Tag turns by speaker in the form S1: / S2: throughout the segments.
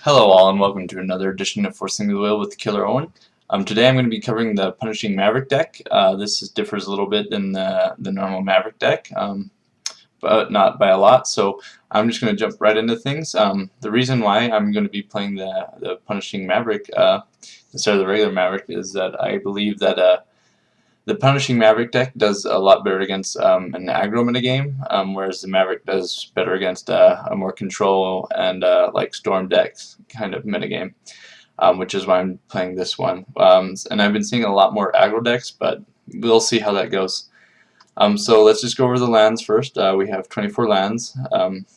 S1: Hello all and welcome to another edition of Forcing the Wheel with Killer Owen. Today I'm going to be covering the Punishing Maverick deck. Differs a little bit than the normal Maverick deck, but not by a lot, so I'm just going to jump right into things. The reason why I'm going to be playing the Punishing Maverick instead of the regular Maverick is that I believe that the Punishing Maverick deck does a lot better against an aggro metagame, whereas the Maverick does better against a more control and like Storm decks kind of metagame, which is why I'm playing this one. And I've been seeing a lot more aggro decks, but we'll see how that goes. So let's just go over the lands first. We have 24 lands,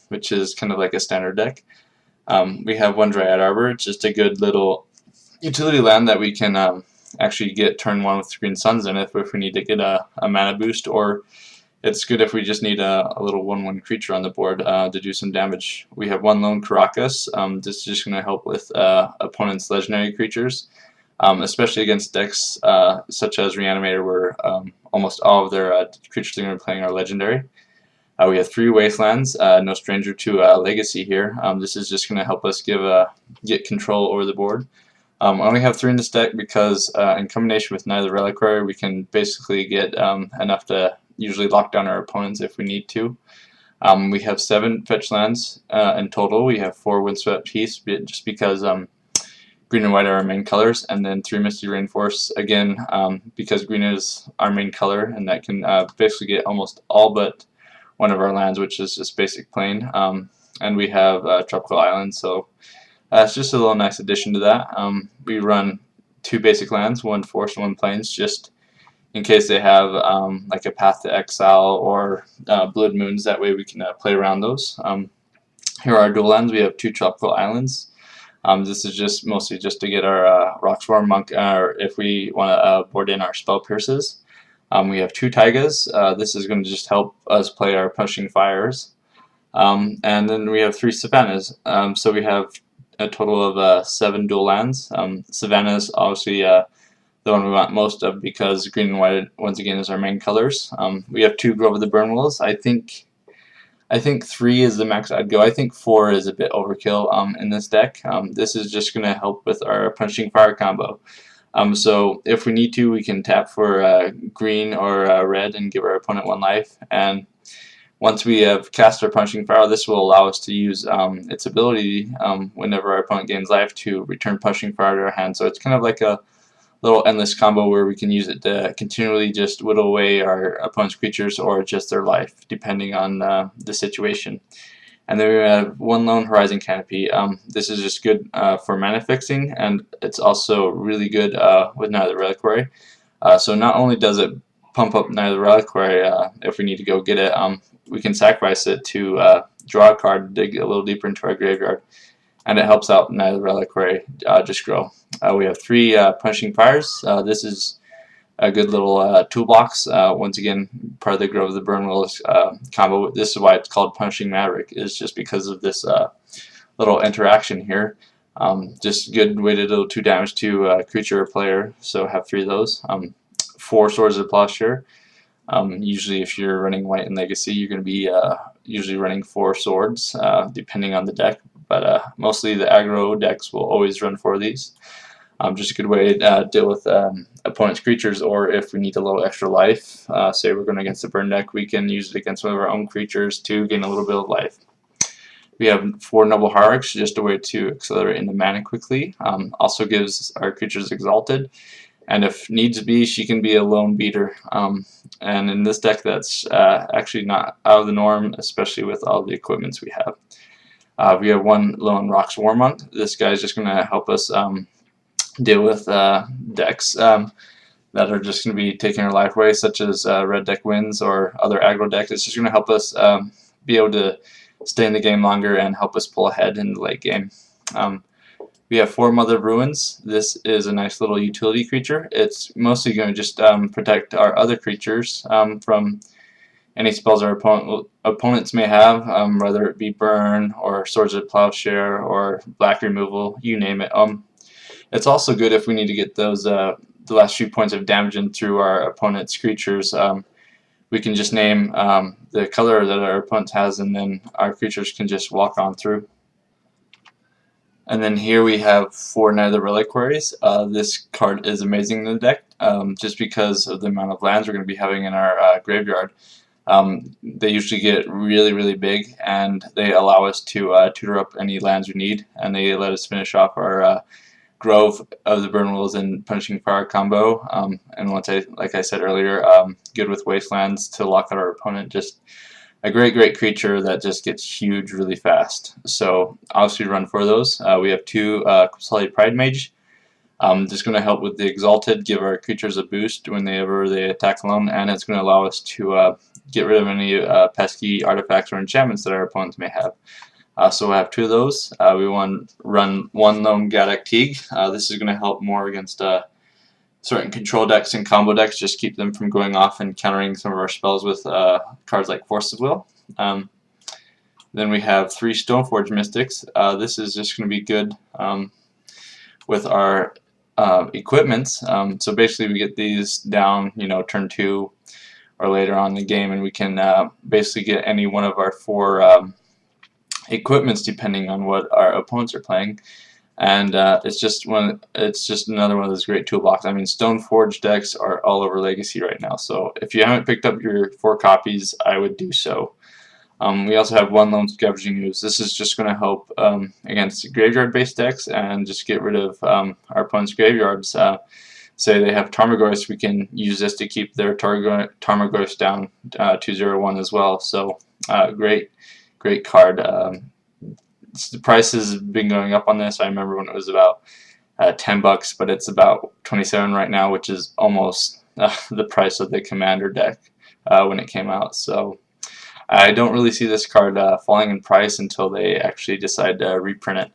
S1: which is kind of like a standard deck. We have one Dryad Arbor. It's just a good little utility land that we can actually get turn 1 with green suns in it if we need to get a mana boost, or it's good if we just need a little 1/1 creature on the board to do some damage. We have one lone Caracas. This is just going to help with opponents' legendary creatures, especially against decks such as Reanimator, where almost all of their creatures they're going to be playing are legendary. We have 3 Wastelands, no stranger to Legacy here. This is just going to help us get control over the board. I only have 3 in this deck because in combination with Neither Reliquary we can basically get enough to usually lock down our opponents if we need to. We have 7 fetch lands in total. We have 4 Windswept Heaths just because green and white are our main colors, and then 3 Misty Rainforests again because green is our main color, and that can basically get almost all but one of our lands, which is just basic plain. And we have Tropical Island, so it's just a little nice addition to that. We run 2 basic lands, 1 forest and 1 plains, just in case they have like a Path to Exile or Blood Moons. That way we can play around those. Here are our dual lands. We have 2 Tropical Islands. This is just mostly just to get our Rockswarm Monk, or if we want to board in our Spell Pierces. We have 2 Taigas. This is going to just help us play our Punishing Fires. And then we have 3 Savannahs. So we have a total of 7 dual lands. Savannah is obviously the one we want most of because green and white once again is our main colors. We have 2 Grove of the Burnwillows. I think 3 is the max I'd go. I think 4 is a bit overkill in this deck. This is just going to help with our Punishing Fire combo. So if we need to, we can tap for green or red and give our opponent 1 life. And once we have cast our Punishing Fire, this will allow us to use its ability whenever our opponent gains life to return Punishing Fire to our hand. So it's kind of like a little endless combo where we can use it to continually just whittle away our opponent's creatures or just their life, depending on the situation. And then we have 1 Lone Horizon Canopy. This is just good for mana fixing, and it's also really good with Neither Reliquary. So not only does it pump up Neither Reliquary if we need to go get it, we can sacrifice it to draw a card, dig a little deeper into our graveyard, and it helps out Neither Reliquary just grow. We have 3 Punishing Fires. This is a good little toolbox. Once again, part of the Grove of the Burnwillows combo. This is why it's called Punishing Maverick, is just because of this little interaction here. Just good way to do 2 damage to a creature or player, so have 3 of those. 4 Swords of Plowshare. Usually if you're running white in Legacy, you're going to be usually running 4 swords, depending on the deck, but mostly the aggro decks will always run 4 of these. Just a good way to deal with opponent's creatures, or if we need a little extra life, say we're going against the burn deck, we can use it against one of our own creatures to gain a little bit of life. We have 4 Noble Hierarchs, just a way to accelerate into mana quickly. Also gives our creatures Exalted, and if needs be, she can be a lone beater. And in this deck, that's actually not out of the norm, especially with all the equipments we have. We have 1 Lone Rockswarm Monk. This guy is just going to help us deal with decks that are just going to be taking our life away, such as red deck wins or other aggro decks. It's just going to help us be able to stay in the game longer and help us pull ahead in the late game. We have 4 Mother of Ruins. This is a nice little utility creature. It's mostly going to just protect our other creatures from any spells our opponents may have, whether it be Burn or Swords of Plowshare or Black Removal, you name it. It's also good if we need to get those the last few points of damage in through our opponent's creatures. We can just name the color that our opponent has, and then our creatures can just walk on through. And then here we have 4 Night of the Reliquaries. This card is amazing in the deck, just because of the amount of lands we're going to be having in our graveyard. They usually get really big, and they allow us to tutor up any lands we need, and they let us finish off our Grove of the Burn Willows and Punishing Fire combo. And like I said earlier, good with Wastelands to lock out our opponent. Just a great creature that just gets huge really fast. So obviously run for those. We have 2 Solid Pride Mage. Just going to help with the Exalted, give our creatures a boost whenever they attack alone, and it's going to allow us to get rid of any pesky artifacts or enchantments that our opponents may have. So we'll have 2 of those. We want to run 1 Lone Gaddock Teague. This is going to help more against certain control decks and combo decks, just keep them from going off and countering some of our spells with cards like Force of Will. Then we have 3 Stoneforge Mystics. This is just going to be good with our equipments. So basically we get these down, turn 2 or later on in the game, and we can basically get any one of our 4 equipments depending on what our opponents are playing. And it's just another one of those great toolboxes. I mean, Stoneforge decks are all over Legacy right now, so if you haven't picked up your 4 copies, I would do so. We also have 1 Lone Scavenging Ooze. This is just going to help against graveyard-based decks and just get rid of our opponent's graveyards. Say they have Tarmogoyf, we can use this to keep their Tarmogoyfs down to 0-1 as well. So great card. The price has been going up on this. I remember when it was about $10, but it's about 27 right now, which is almost the price of the Commander deck when it came out. So I don't really see this card falling in price until they actually decide to reprint it.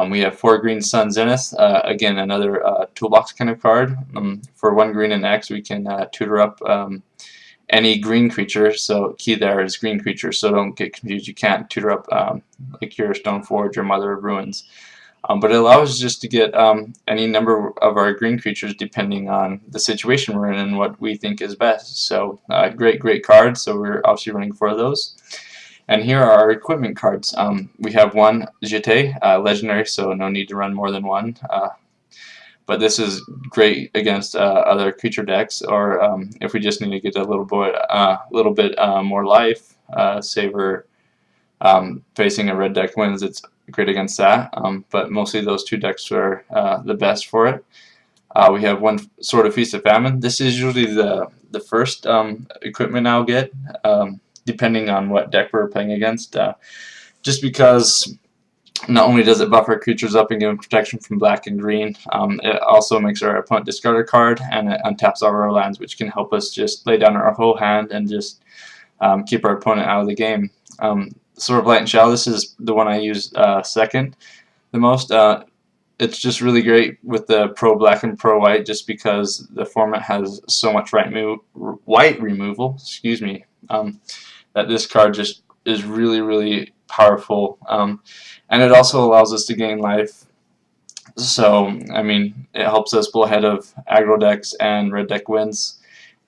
S1: We have 4 green Sun Zenith. Again, another toolbox kind of card. For 1 green and X, we can tutor up any green creature. So key there is green creature, so don't get confused. You can't tutor up like your Stoneforge or Mother of Ruins. But it allows us just to get any number of our green creatures depending on the situation we're in and what we think is best. So great cards, so we're obviously running 4 of those. And here are our equipment cards. We have 1 Jeté, legendary, so no need to run more than 1. But this is great against other creature decks, or if we just need to get a little bit more life, say we're facing a red deck wins, it's great against that. But mostly those 2 decks are the best for it. We have 1 Sword of Feast of Famine. This is usually the first equipment I'll get, depending on what deck we're playing against. Just because not only does it buff our creatures up and give them protection from black and green, it also makes our opponent discard a card, and it untaps all of our lands, which can help us just lay down our whole hand and just keep our opponent out of the game. Sword of Light and Shadow, this is the one I use second the most. It's just really great with the pro black and pro white, just because the format has so much white removal, excuse me, that this card just is really powerful. And it also allows us to gain life. So, I mean, it helps us pull ahead of aggro decks and red deck wins,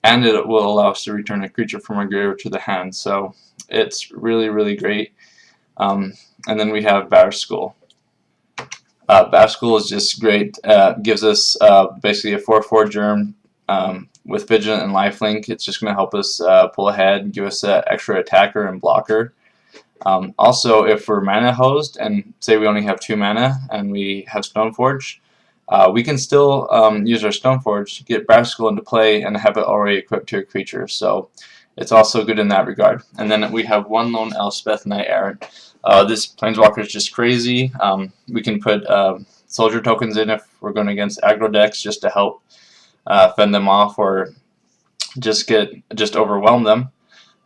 S1: and it will allow us to return a creature from our graveyard to the hand. So, it's really great. And then we have Bash Skull. Bash Skull is just great. Gives us basically a 4/4 germ with Vigilant and Lifelink. It's just going to help us pull ahead and give us an extra attacker and blocker. Also, if we're mana hosed and say we only have 2 mana and we have Stoneforge, we can still use our Stoneforge, get Bash Skull into play, and have it already equipped to a creature. So it's also good in that regard. And then we have 1 Lone Elspeth Knight Errant. This Planeswalker is just crazy. We can put soldier tokens in if we're going against aggro decks, just to help fend them off or just overwhelm them.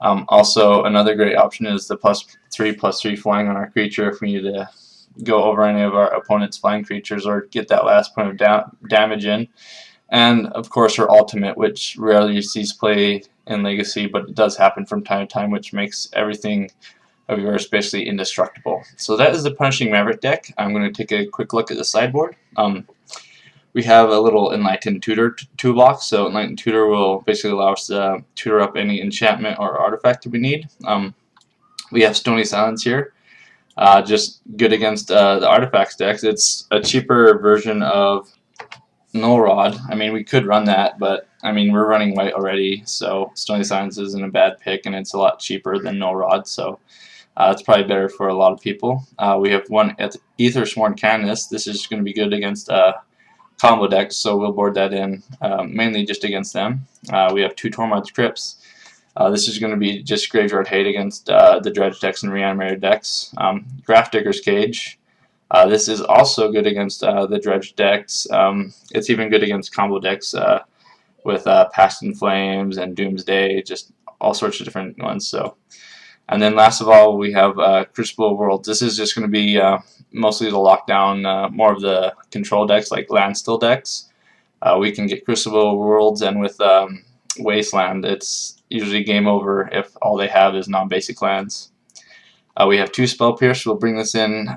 S1: Also, another great option is the +3/+3 flying on our creature if we need to go over any of our opponent's flying creatures or get that last point of damage in. And of course her ultimate, which rarely sees play in Legacy, but it does happen from time to time, which makes everything of yours basically indestructible. So that is the Punishing Maverick deck. I'm going to take a quick look at the sideboard. We have a little Enlightened Tutor toolbox. So Enlightened Tutor will basically allow us to tutor up any enchantment or artifact that we need. We have Stony Silence here. Just good against the artifacts decks. It's a cheaper version of Null Rod. I mean, we could run that, but I mean, we're running white already, so Stony Silence isn't a bad pick, and it's a lot cheaper than Null Rod, so it's probably better for a lot of people. We have one at Aethersworn Canonist. This is going to be good against combo decks, so we'll board that in mainly just against them. We have two Tormod's Crypts. This is going to be just Graveyard Hate against the Dredge decks and Reanimator decks. Grafdigger's Cage. This is also good against the Dredge decks. It's even good against combo decks with Past in Flames and Doomsday, just all sorts of different ones. So, and then last of all, we have Crucible Worlds. This is just going to be mostly the lockdown, more of the control decks like Landstill decks. We can get Crucible Worlds, and with Wasteland, it's usually game over if all they have is non-basic lands. We have two Spell Pierce. We'll bring this in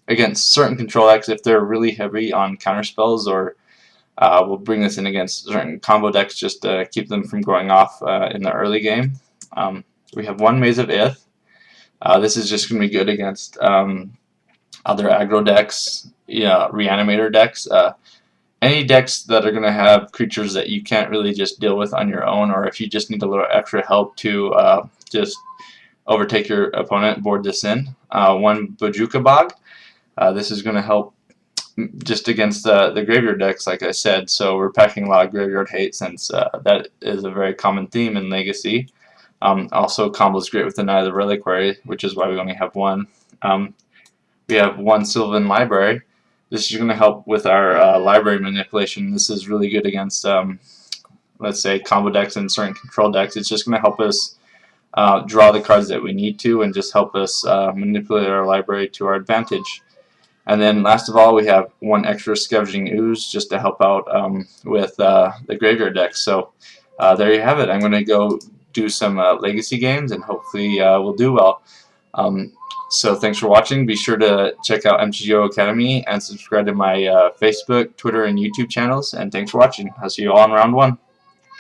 S1: against certain control decks if they're really heavy on counter spells, or we'll bring this in against certain combo decks just to keep them from going off in the early game. We have one Maze of Ith. This is just going to be good against other aggro decks, Reanimator decks, any decks that are going to have creatures that you can't really just deal with on your own, or if you just need a little extra help to just overtake your opponent, board this in. One Bojuka Bog. This is going to help just against the graveyard decks, like I said. So we're packing a lot of Graveyard Hate, since that is a very common theme in Legacy. Also, combos great with the Knight of the Reliquary, which is why we only have one. We have one Sylvan Library. This is going to help with our library manipulation. This is really good against, let's say, combo decks and certain control decks. It's just going to help us draw the cards that we need to, and just help us manipulate our library to our advantage. And then last of all, we have one extra Scavenging Ooze just to help out with the graveyard decks. So there you have it. I'm going to go do some Legacy games, and hopefully we'll do well. So thanks for watching. Be sure to check out MTGO Academy and subscribe to my Facebook, Twitter, and YouTube channels. And thanks for watching. I'll see you all in round one.